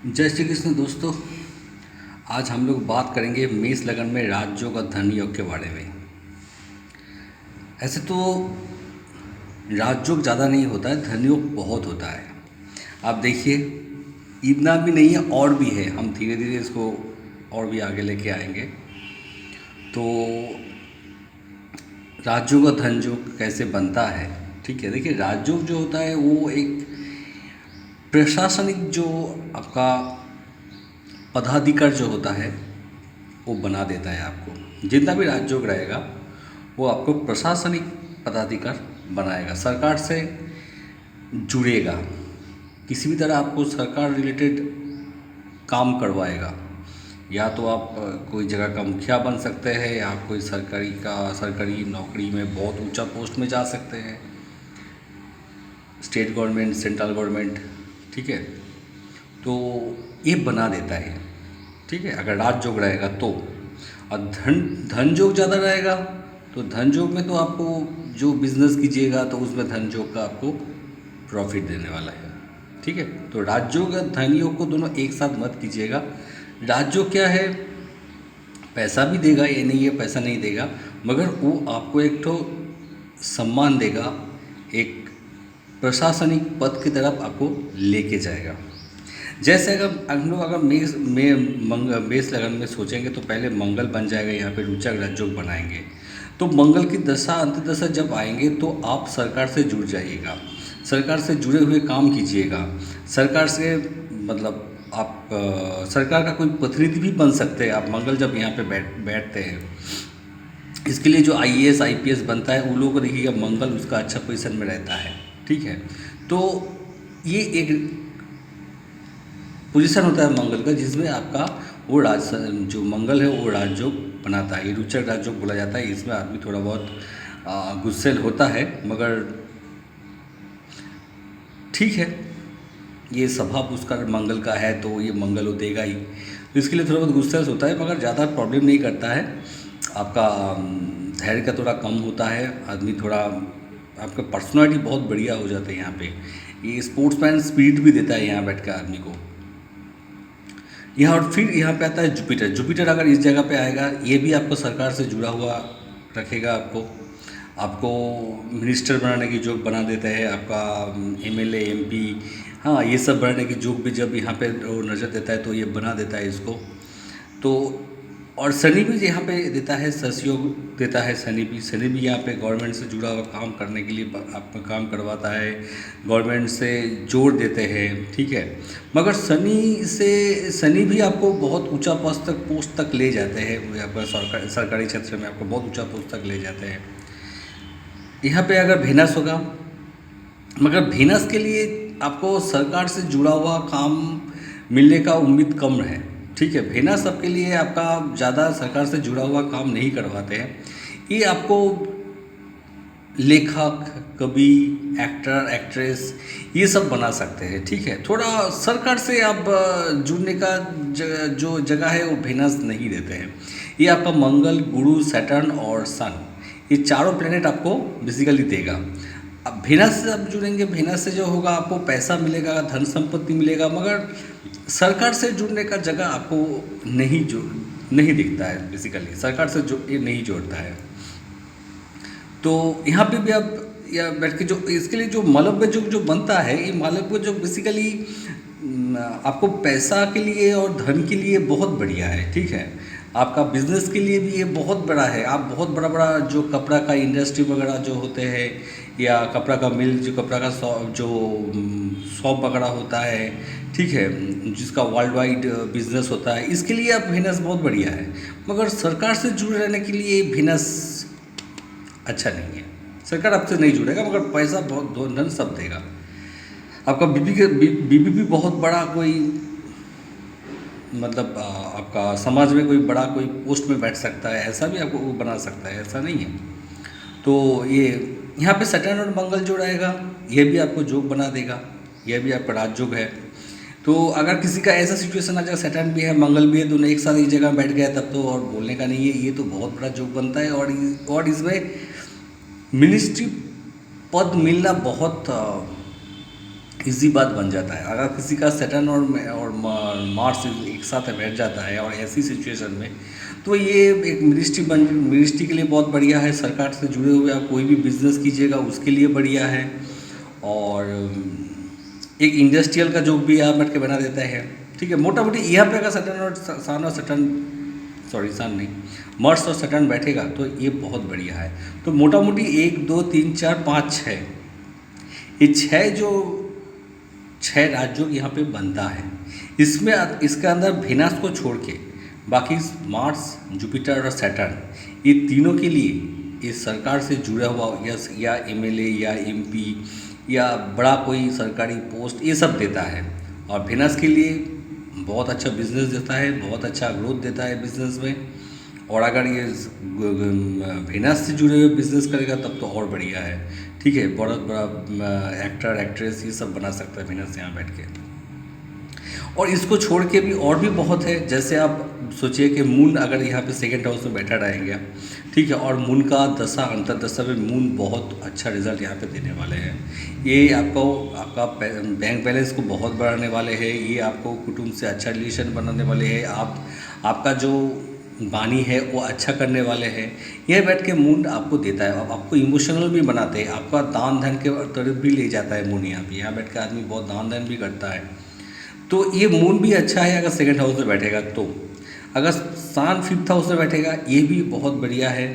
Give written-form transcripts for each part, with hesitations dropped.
जय श्री कृष्ण दोस्तों। आज हम लोग बात करेंगे मेष लगन में राजयोग और धन योग के बारे में। ऐसे तो राजयोग ज़्यादा नहीं होता है, धन योग बहुत होता है। आप देखिए, इतना भी नहीं है और भी है। हम धीरे धीरे इसको और भी आगे लेके आएंगे। तो राजयोग और धन योग कैसे बनता है, ठीक है। देखिए, राजयोग जो होता है वो एक प्रशासनिक जो आपका पदाधिकार जो होता है वो बना देता है आपको। जितना भी राजयोग रहेगा वो आपको प्रशासनिक पदाधिकार बनाएगा, सरकार से जुड़ेगा, किसी भी तरह आपको सरकार रिलेटेड काम करवाएगा। या तो आप कोई जगह का मुखिया बन सकते हैं, या आप कोई सरकारी नौकरी में बहुत ऊंचा पोस्ट में जा सकते हैं, स्टेट गवर्नमेंट, सेंट्रल गवर्नमेंट, ठीक है। तो ये बना देता है, ठीक है, अगर राजयोग रहेगा तो। और धन योग ज़्यादा रहेगा तो धन योग में तो आपको जो बिजनेस कीजिएगा तो उसमें धन योग का आपको प्रॉफिट देने वाला है, ठीक है। तो राजयोग और धन योग को दोनों एक साथ मत कीजिएगा। राजयोग क्या है, पैसा भी देगा, ये नहीं है पैसा नहीं देगा, मगर वो आपको एक तो सम्मान देगा, एक प्रशासनिक पद की तरफ आपको लेके जाएगा। जैसे अगर हम लोग अगर मेष लगन में सोचेंगे तो पहले मंगल बन जाएगा, यहाँ पे रोचक राजयोग बनाएंगे। तो मंगल की दशा अंतदशा जब आएंगे तो आप सरकार से जुड़ जाइएगा, सरकार से जुड़े हुए काम कीजिएगा। सरकार से मतलब आप सरकार का कोई प्रतिनिधि भी बन सकते हैं आप, मंगल जब यहाँ पे बैठते हैं। इसके लिए जो आईएएस आईपीएस बनता है उन लोगों को देखिएगा, मंगल उसका अच्छा पोजीशन में रहता है, ठीक है। तो ये एक पोजीशन होता है मंगल का, जिसमें आपका वो जो मंगल है वो राजयोग बनाता है। ये रोचक राजयोग बोला जाता है। इसमें आदमी थोड़ा बहुत गुस्सेल होता है, मगर ठीक है, ये स्वभाव उसका मंगल का है तो ये मंगल वो देगा ही। तो इसके लिए थोड़ा बहुत गुस्सा होता है, मगर ज़्यादा प्रॉब्लम नहीं करता है। आपका धैर्य का थोड़ा कम होता है, आदमी थोड़ा आपका पर्सनालिटी बहुत बढ़िया हो जाता है यहाँ पे। ये स्पोर्ट्समैन स्पिरिट भी देता है यहाँ बैठ कर आदमी को। यहाँ और फिर यहाँ पे आता है जुपिटर। जुपिटर अगर इस जगह पे आएगा, ये भी आपको सरकार से जुड़ा हुआ रखेगा, आपको मिनिस्टर बनाने की जोग बना देता है, आपका एमएलए एमपी, हाँ, ये सब बनाने की जोग भी जब यहाँ पे वो नज़र देता है तो ये बना देता है इसको। तो और शनि भी यहाँ पे देता है, सहयोग देता है। शनि भी यहाँ पे गवर्नमेंट से जुड़ा हुआ काम करने के लिए आपका काम करवाता है, गवर्नमेंट से जोड़ देते हैं, ठीक है। मगर शनि भी आपको बहुत ऊंचा पोस्ट तक ले जाते हैं, वो आपका सरकारी क्षेत्र में आपको बहुत ऊंचा पोस्ट तक ले जाते हैं। यहाँ पे अगर वेनस होगा, मगर वेनस के लिए आपको सरकार से जुड़ा हुआ काम मिलने का उम्मीद कम है, ठीक है। वेनस सबके लिए आपका ज़्यादा सरकार से जुड़ा हुआ काम नहीं करवाते हैं। ये आपको लेखक, कवि, एक्टर, एक्ट्रेस ये सब बना सकते हैं, ठीक है। थोड़ा सरकार से आप जुड़ने का जो जगह है वो वेनस नहीं देते हैं। ये आपका मंगल, गुरु, सैटर्न और सन, ये चारों प्लेनेट आपको बेसिकली देगा। अब वेनस से आप जुड़ेंगे, वेनस से जो होगा आपको पैसा मिलेगा, धन संपत्ति मिलेगा, मगर सरकार से जुड़ने का जगह आपको नहीं दिखता है। बेसिकली सरकार से ये नहीं जोड़ता है। तो यहाँ पे भी आप या बैठ के जो इसके लिए जो मालव्य जो बनता है, ये मालव्य जो बेसिकली आपको पैसा के लिए और धन के लिए बहुत बढ़िया है, ठीक है। आपका बिजनेस के लिए भी ये बहुत बड़ा है। आप बहुत बड़ा जो कपड़ा का इंडस्ट्री वगैरह जो होते हैं, या कपड़ा का मिल, जो कपड़ा का शॉप वगैरह होता है, ठीक है, जिसका वर्ल्ड वाइड बिजनेस होता है, इसके लिए आप वेनस बहुत बढ़िया है। मगर सरकार से जुड़े रहने के लिए वेनस अच्छा नहीं है। सरकार आपसे नहीं जुड़ेगा, मगर पैसा बहुत धन सब देगा। आपका बीबी भी बहुत बड़ा कोई मतलब आपका समाज में कोई बड़ा कोई पोस्ट में बैठ सकता है, ऐसा भी आपको वो बना सकता है, ऐसा नहीं है। तो ये यहाँ पे सैटर्न और मंगल जो रहेगा, ये भी आपको जोग बना देगा, यह भी आपका राजयोग है। तो अगर किसी का ऐसा सिचुएशन आ जाए, सैटर्न भी है मंगल भी है, दोनों एक साथ एक जगह बैठ गया, तब तो और बोलने का नहीं है, ये तो बहुत बड़ा जोग बनता है। और इसमें मिनिस्ट्री पद मिलना बहुत इजी बात बन जाता है। अगर किसी का सैटर्न और मार्स एक साथ बैठ जाता है और ऐसी सिचुएशन में, तो ये एक मिनिस्ट्री के लिए बहुत बढ़िया है। सरकार से जुड़े हुए आप कोई भी बिजनेस कीजिएगा उसके लिए बढ़िया है। और एक इंडस्ट्रियल का जो भी आप बैठ के बना देता है, ठीक है। मोटा मोटी यहाँ पे अगर सैटर्न और सन और सैटर्न, सॉरी सन नहीं, मार्स और सैटर्न बैठेगा तो ये बहुत बढ़िया है। तो मोटा मोटी 1 2 3 4 5 6, ये 6 जो 6 राज्यों यहाँ पे बनता है। इसमें इसके अंदर वेनस को छोड़ के बाकी मार्स, जुपिटर और सैटर्न, ये तीनों के लिए इस सरकार से जुड़ा हुआ या एमएलए या एमपी या बड़ा कोई सरकारी पोस्ट ये सब देता है। और वेनस के लिए बहुत अच्छा बिजनेस देता है, बहुत अच्छा ग्रोथ देता है बिजनेस में। और अगर ये वेनस से जुड़े हुए बिजनेस करेगा तब तो और बढ़िया है, ठीक है। बहुत बड़ा एक्टर एक्ट्रेस ये सब बना सकता है वेनस यहाँ बैठ के। और इसको छोड़ के भी और भी बहुत है। जैसे आप सोचिए कि मून अगर यहाँ पे सेकेंड हाउस में बैठा रहेगा, ठीक है, और मून का दशा अंतर्दशा में मून बहुत अच्छा रिजल्ट यहाँ पे देने वाले हैं। ये आपका बैंक बैलेंस को बहुत बढ़ाने वाले हैं। ये आपको कुटुंब से अच्छा रिलेशन बनाने वाले हैं। आपका जो वाणी है वो अच्छा करने वाले हैं। यह बैठ के मून आपको देता है। अब आपको इमोशनल भी बनाते हैं, आपका दान धन के तरफ भी ले जाता है मून। यहाँ बैठ के आदमी बहुत दान धन भी करता है। तो ये मून भी अच्छा है अगर सेकंड हाउस में बैठेगा तो। अगर सन 5th हाउस में बैठेगा ये भी बहुत बढ़िया है।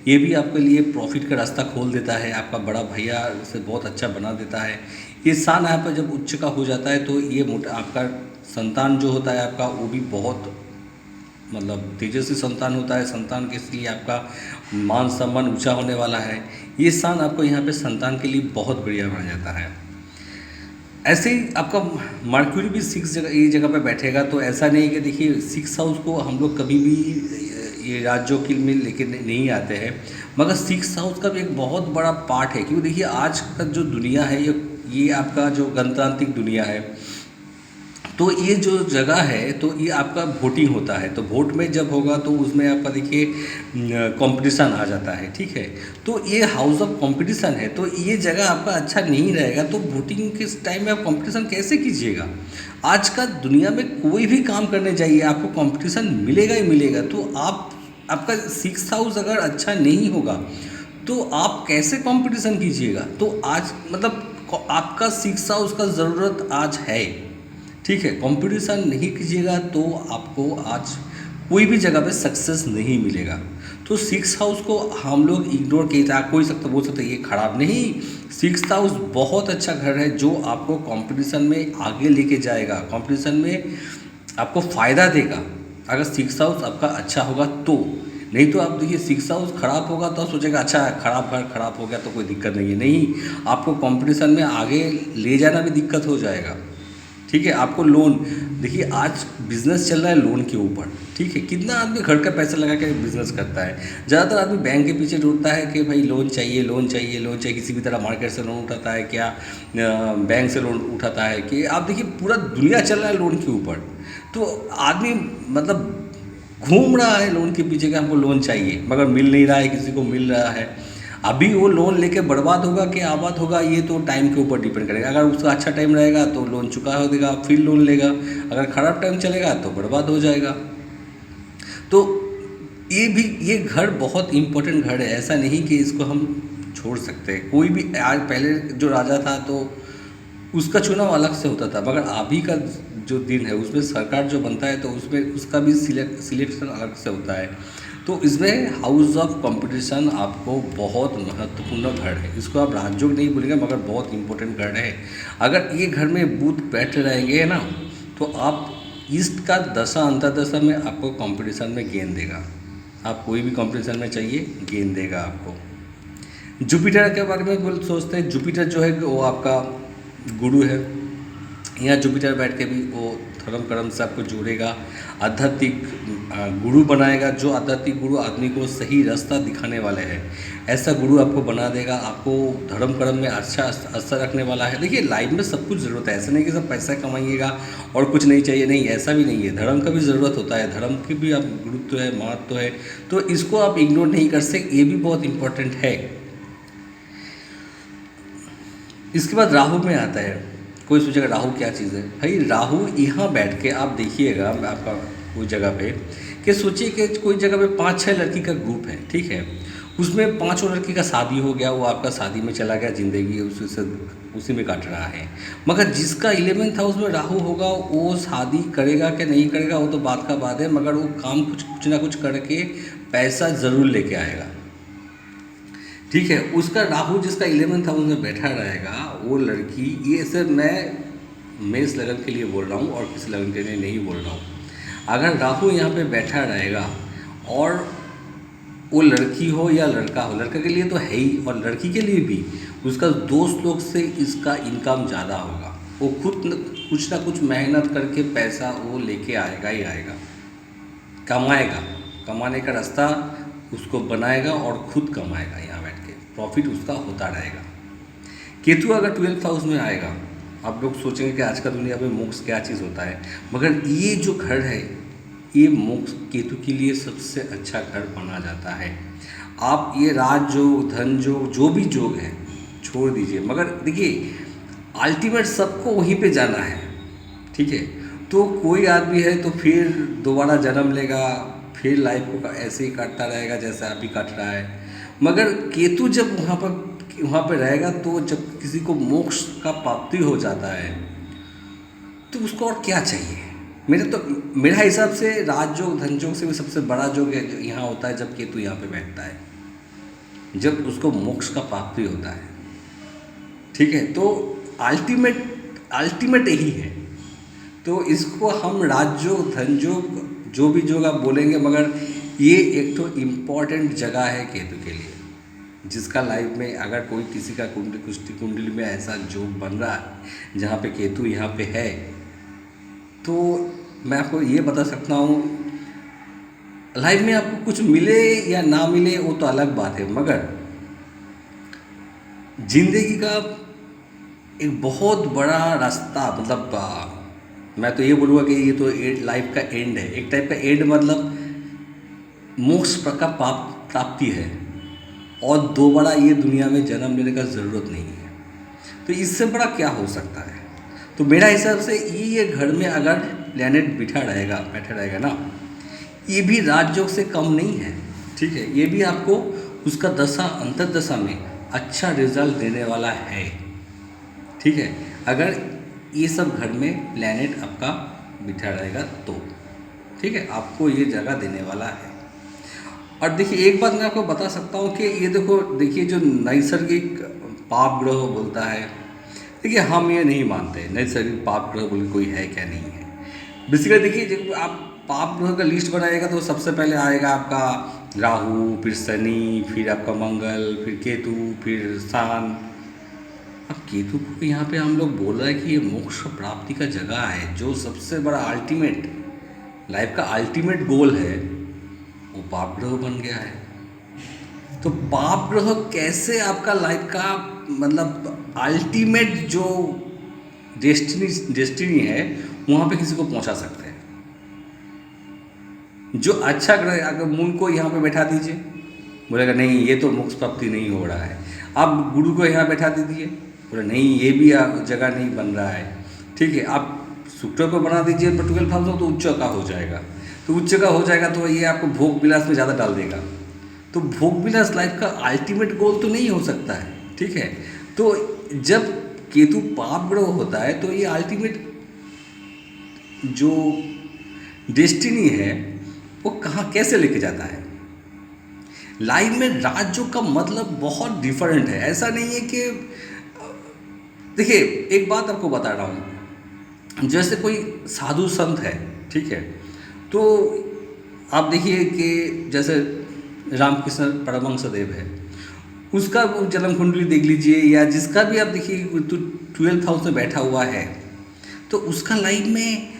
ये भी आपके लिए प्रॉफिट का रास्ता खोल देता है, आपका बड़ा भैया से बहुत अच्छा बना देता है। ये सन यहाँ पर जब उच्च का हो जाता है तो ये आपका संतान जो होता है आपका, वो भी बहुत मतलब तेजस्वी संतान होता है। संतान के लिए आपका मान सम्मान ऊंचा होने वाला है। ये सन आपको यहाँ पे संतान के लिए बहुत बढ़िया बन जाता है। ऐसे ही आपका मर्क्यूरी भी 6 जगह ये जगह पे बैठेगा। तो ऐसा नहीं है कि देखिए 6 हाउस को हम लोग कभी भी ये राज्यों के में लेके नहीं आते हैं, मगर 6 हाउस का भी एक बहुत बड़ा पार्ट है। क्योंकि देखिए आज का जो दुनिया है ये आपका जो गणतांत्रिक दुनिया है, तो ये जो जगह है तो ये आपका वोटिंग होता है। तो वोट में जब होगा तो उसमें आपका देखिए कंपटीशन आ जाता है, ठीक है। तो ये हाउस ऑफ कंपटीशन है, तो ये जगह आपका अच्छा नहीं रहेगा। तो वोटिंग के टाइम में आप कंपटीशन कैसे कीजिएगा? आज का दुनिया में कोई भी काम करने जाइए आपको कंपटीशन मिलेगा ही मिलेगा। तो आपका 6th हाउस अगर अच्छा नहीं होगा तो आप कैसे कंपटीशन कीजिएगा? तो आज मतलब आपका 6th हाउस का ज़रूरत आज है, ठीक है। कंपटीशन नहीं कीजिएगा तो आपको आज कोई भी जगह पे सक्सेस नहीं मिलेगा। तो 6th हाउस को हम लोग इग्नोर किया, कोई बोल सकता है ये खराब नहीं। 6th हाउस बहुत अच्छा घर है जो आपको कंपटीशन में आगे लेके जाएगा, कंपटीशन में आपको फ़ायदा देगा अगर 6th हाउस आपका अच्छा होगा तो। नहीं तो आप देखिए 6th हाउस खराब होगा तो आप सोचेगा अच्छा खराब घर खराब हो गया तो कोई दिक्कत नहीं है। नहीं, आपको कंपटीशन में आगे ले जाना भी दिक्कत हो जाएगा, ठीक है। आपको लोन, देखिए आज बिजनेस चल रहा है लोन के ऊपर, ठीक है। कितना आदमी घर का पैसा लगा के बिजनेस करता है। ज़्यादातर आदमी बैंक के पीछे ढूंढता है कि भाई लोन चाहिए लोन चाहिए लोन चाहिए। किसी भी तरह मार्केट से लोन उठाता है, क्या बैंक से लोन उठाता है, कि आप देखिए पूरा दुनिया चल रहा है लोन के ऊपर। तो आदमी मतलब घूम रहा है लोन के पीछे कि हमको लोन चाहिए, मगर मिल नहीं रहा है, किसी को मिल रहा है। अभी वो लोन लेके बर्बाद होगा कि आबाद होगा ये तो टाइम के ऊपर डिपेंड करेगा। अगर उसका अच्छा टाइम रहेगा तो लोन चुका हो देगा, फिर लोन लेगा। अगर ख़राब टाइम चलेगा तो बर्बाद हो जाएगा। तो ये घर बहुत इम्पोर्टेंट घर है। ऐसा नहीं कि इसको हम छोड़ सकते हैं। कोई भी आज पहले जो राजा था तो उसका चुनाव अलग से होता था, मगर अभी का जो दिन है उसमें सरकार जो बनता है तो उसमें उसका भी सिलेक्शन अलग से होता है। तो इसमें हाउस ऑफ कंपटीशन आपको बहुत महत्वपूर्ण घर है। इसको आप राजयोग नहीं बोलेंगे मगर बहुत इंपॉर्टेंट घर है। अगर ये घर में बुध बैठ रहेंगे ना तो आप ईस्ट का दशा अंतर्दशा में आपको कंपटीशन में गेंद देगा। आप कोई भी कंपटीशन में चाहिए गेंद देगा आपको। जुपिटर के बारे में सोचते हैं। जुपिटर जो है वो आपका गुरु है। यहाँ जुपिटर बैठ के भी वो धर्म कर्म से आपको जोड़ेगा, आध्यात्मिक गुरु बनाएगा। जो आध्यात्मिक गुरु आदमी को सही रास्ता दिखाने वाले हैं, ऐसा गुरु आपको बना देगा। आपको धर्म कर्म में अच्छा असर रखने वाला है। देखिए लाइफ में सब कुछ ज़रूरत है, ऐसा नहीं कि सब पैसा कमाइएगा और कुछ नहीं चाहिए, नहीं ऐसा भी नहीं है। धर्म का भी ज़रूरत होता है, धर्म की भी आप गुरुत्व है, महत्व है। तो इसको आप इग्नोर नहीं कर सकते, ये भी बहुत इम्पोर्टेंट है। इसके बाद राहु में आता है। कोई सोचेगा राहु क्या चीज़ है। भाई राहु यहाँ बैठ के आप देखिएगा आपका कोई जगह पे, कि सोचिए कि कोई जगह पे 5-6 लड़की का ग्रुप है, ठीक है, उसमें 5 लड़की का शादी हो गया, वो आपका शादी में चला गया, ज़िंदगी उसी में काट रहा है। मगर जिसका 11th हाउस में राहु होगा वो शादी करेगा कि नहीं करेगा वो तो बात का बात है, मगर वो काम कुछ ना कुछ करके पैसा ज़रूर लेके आएगा, ठीक है। उसका राहु जिसका 11th हाउस में बैठा रहेगा वो लड़की, ये सिर्फ मैं मेष लगन के लिए बोल रहा हूँ और किसी लगन के लिए नहीं बोल रहा हूँ। अगर राहु यहाँ पे बैठा रहेगा और वो लड़की हो या लड़का हो, लड़का के लिए तो है ही और लड़की के लिए भी, उसका दोस्त लोग से इसका इनकम ज़्यादा होगा। वो खुद कुछ ना कुछ मेहनत करके पैसा वो लेके आएगा ही आएगा, कमाएगा, कमाने का रास्ता उसको बनाएगा और खुद कमाएगा, यहाँ बैठ के प्रॉफिट उसका होता रहेगा। केतु अगर 12th हाउस में आएगा, आप लोग सोचेंगे कि आज का दुनिया में मोक्ष क्या चीज़ होता है, मगर ये जो घर है ये मोक्ष केतु के लिए सबसे अच्छा घर माना जाता है। आप ये राजयोग, धन योग, जो भी योग है छोड़ दीजिए, मगर देखिए अल्टीमेट सबको वहीं पे जाना है, ठीक है। तो कोई आदमी है तो फिर दोबारा जन्म लेगा, फिर लाइफ को ऐसे ही काटता रहेगा जैसे अभी काट रहा है। मगर केतु जब वहाँ पर रहेगा तो जब किसी को मोक्ष का प्राप्ति हो जाता है तो उसको और क्या चाहिए। मेरा हिसाब से राजयोग, धनयोग से भी सबसे बड़ा योग यहाँ होता है जब केतु यहाँ पे बैठता है, जब उसको मोक्ष का प्राप्ति होता है, ठीक है। तो अल्टीमेट यही है। तो इसको हम राजयोग, धनयोग, जो भी योग आप बोलेंगे, मगर ये एक तो इम्पॉर्टेंट जगह है केतु के लिए, जिसका लाइफ में अगर कोई किसी का कुंडली में ऐसा योग बन रहा है जहाँ पे केतु यहाँ पे है, तो मैं आपको ये बता सकता हूँ लाइफ में आपको कुछ मिले या ना मिले वो तो अलग बात है, मगर जिंदगी का एक बहुत बड़ा रास्ता, मतलब मैं तो ये बोलूँगा कि ये तो लाइफ का एंड है, एक टाइप का एंड, मतलब मोक्ष का प्राप्ति है और दोबारा ये दुनिया में जन्म लेने का ज़रूरत नहीं है। तो इससे बड़ा क्या हो सकता है। तो मेरा हिसाब से ये घर में अगर प्लैनेट बैठा रहेगा ना, ये भी राजयोग से कम नहीं है, ठीक है। ये भी आपको उसका दशा अंतर्दशा में अच्छा रिजल्ट देने वाला है, ठीक है, अगर ये सब घर में प्लैनेट आपका बैठा रहेगा तो, ठीक है, आपको ये जगह देने वाला है। और देखिए एक बात मैं आपको बता सकता हूँ कि ये देखिए जो नैसर्गिक पाप ग्रह बोलता है, देखिए हम ये नहीं मानते नैसर्गिक पाप ग्रह बोल कोई है क्या नहीं है। बेसिकली देखिए जब आप पाप ग्रह का लिस्ट बनाएगा तो सबसे पहले आएगा आपका राहु, फिर शनि, फिर आपका मंगल, फिर केतु, फिर सान। अब केतु को यहाँ पे हम लोग बोल रहे हैं कि ये मोक्ष प्राप्ति का जगह है, जो सबसे बड़ा अल्टीमेट लाइफ का अल्टीमेट गोल है, वो पाप ग्रह बन गया है। तो पाप ग्रह कैसे आपका लाइफ का मतलब अल्टीमेट जो डेस्टिनी है वहाँ पे किसी को पहुँचा सकते हैं। जो अच्छा ग्रह, अगर मून को यहाँ पे बैठा दीजिए, बोलेगा नहीं ये तो मोक्ष प्राप्ति नहीं हो रहा है। आप गुरु को यहाँ बैठा दीजिए, बोले नहीं ये भी जगह नहीं बन रहा है, ठीक है। आप शुक्र को बना दीजिए पर 12th हाउस तो उच्च का हो जाएगा, तो उच्च का हो जाएगा तो ये आपको भोग विलास में ज़्यादा डाल देगा। तो भोग विलास लाइफ का अल्टीमेट गोल तो नहीं हो सकता है, ठीक है। तो जब केतु पाप ग्रह होता है तो ये अल्टीमेट जो डेस्टिनी है वो कहाँ कैसे लेके जाता है। लाइफ में राजयोग का मतलब बहुत डिफरेंट है। ऐसा नहीं है कि देखिए एक बात आपको बता रहा हूँ, जैसे कोई साधु संत है, ठीक है, तो आप देखिए कि जैसे रामकृष्ण परमहंस देव है, उसका जन्म कुंडली देख लीजिए, या जिसका भी आप देखिए तो 12th हाउस में बैठा हुआ है, तो उसका लाइफ में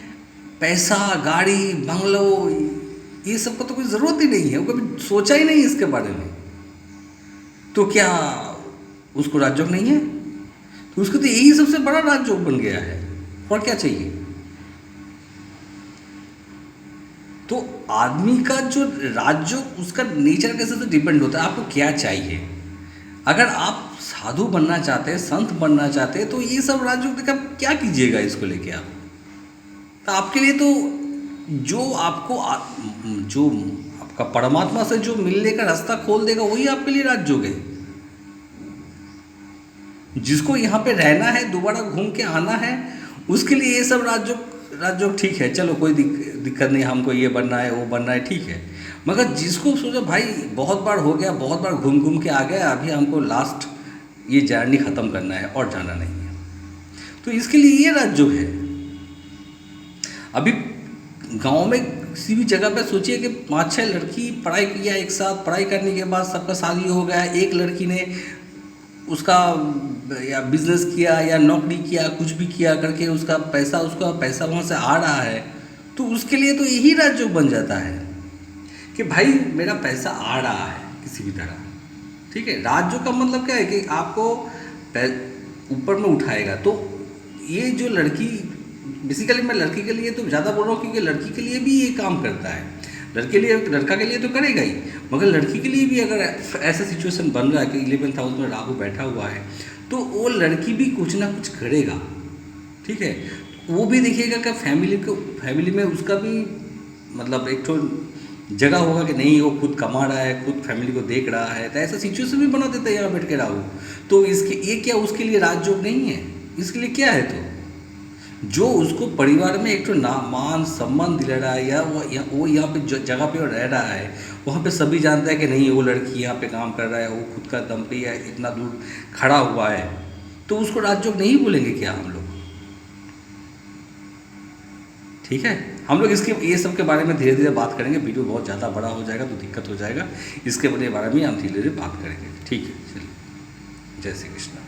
पैसा, गाड़ी, बंगलो, ये सब का तो कोई ज़रूरत ही नहीं है, वो कभी सोचा ही नहीं इसके बारे में। तो क्या उसको राजयोग नहीं है? तो उसको तो यही सबसे बड़ा राजयोग बन गया है, और क्या चाहिए। तो आदमी का जो राजयोग उसका नेचर कैसे से डिपेंड होता है, आपको क्या चाहिए। अगर आप साधु बनना चाहते हैं, संत बनना चाहते हैं, तो ये सब राजयोग का क्या कीजिएगा इसको लेके आप। तो आपके लिए तो जो आपको जो आपका परमात्मा से जो मिलने का रास्ता खोल देगा वही आपके लिए राजयोग है। जिसको यहाँ पे रहना है, दोबारा घूम के आना है, उसके लिए ये सब राजयोग ठीक है, चलो कोई दिक्कत नहीं, हमको ये बनना है वो बनना है, ठीक है। मगर जिसको सोचो भाई बहुत बार हो गया, बहुत बार घूम घूम के आ गया, अभी हमको लास्ट ये जर्नी ख़त्म करना है और जाना नहीं है, तो इसके लिए ये राजयोग है। अभी गांव में किसी भी जगह पे सोचिए कि 5-6 लड़की पढ़ाई किया एक साथ, पढ़ाई करने के बाद सबका शादी हो गया, एक लड़की ने उसका या बिजनेस किया या नौकरी किया, कुछ भी किया करके उसका पैसा वहाँ से आ रहा है, तो उसके लिए तो यही राजयोग बन जाता है कि भाई मेरा पैसा आ रहा है किसी भी तरह, ठीक है। राजयोग का मतलब क्या है कि आपको ऊपर में उठाएगा। तो ये जो लड़की, बेसिकली मैं लड़की के लिए तो ज़्यादा बोल रहा हूँ क्योंकि लड़की के लिए भी ये काम करता है, लड़का के लिए तो करेगा ही, मगर लड़की के लिए भी अगर ऐसा सिचुएशन बन रहा है कि 11th हाउस में राहु बैठा हुआ है, तो वो लड़की भी कुछ ना कुछ करेगा, ठीक है। वो भी देखिएगा कि फैमिली में उसका भी मतलब एक तो जगह होगा कि नहीं वो खुद कमा रहा है, खुद फैमिली को देख रहा है, तो ऐसा सिचुएशन भी बना देता है यहाँ बैठ के राहु। तो ये क्या उसके लिए राजयोग नहीं है? इसके लिए क्या है? तो जो उसको परिवार में एक तो मान सम्मान दिला रहा है, या वो यहाँ पे जगह पे रह रहा है, वहाँ पे सभी जानता है कि नहीं वो लड़की यहाँ पे काम कर रहा है, वो खुद का दम पे है, इतना दूर खड़ा हुआ है, तो उसको राजयोग नहीं बोलेंगे क्या हम लोग? ठीक है, हम लोग ये सब के बारे में धीरे धीरे बात करेंगे। वीडियो बहुत ज़्यादा बड़ा हो जाएगा तो दिक्कत हो जाएगा, इसके बारे में हम धीरे धीरे बात करेंगे, ठीक है। चलिए, जय श्री कृष्ण।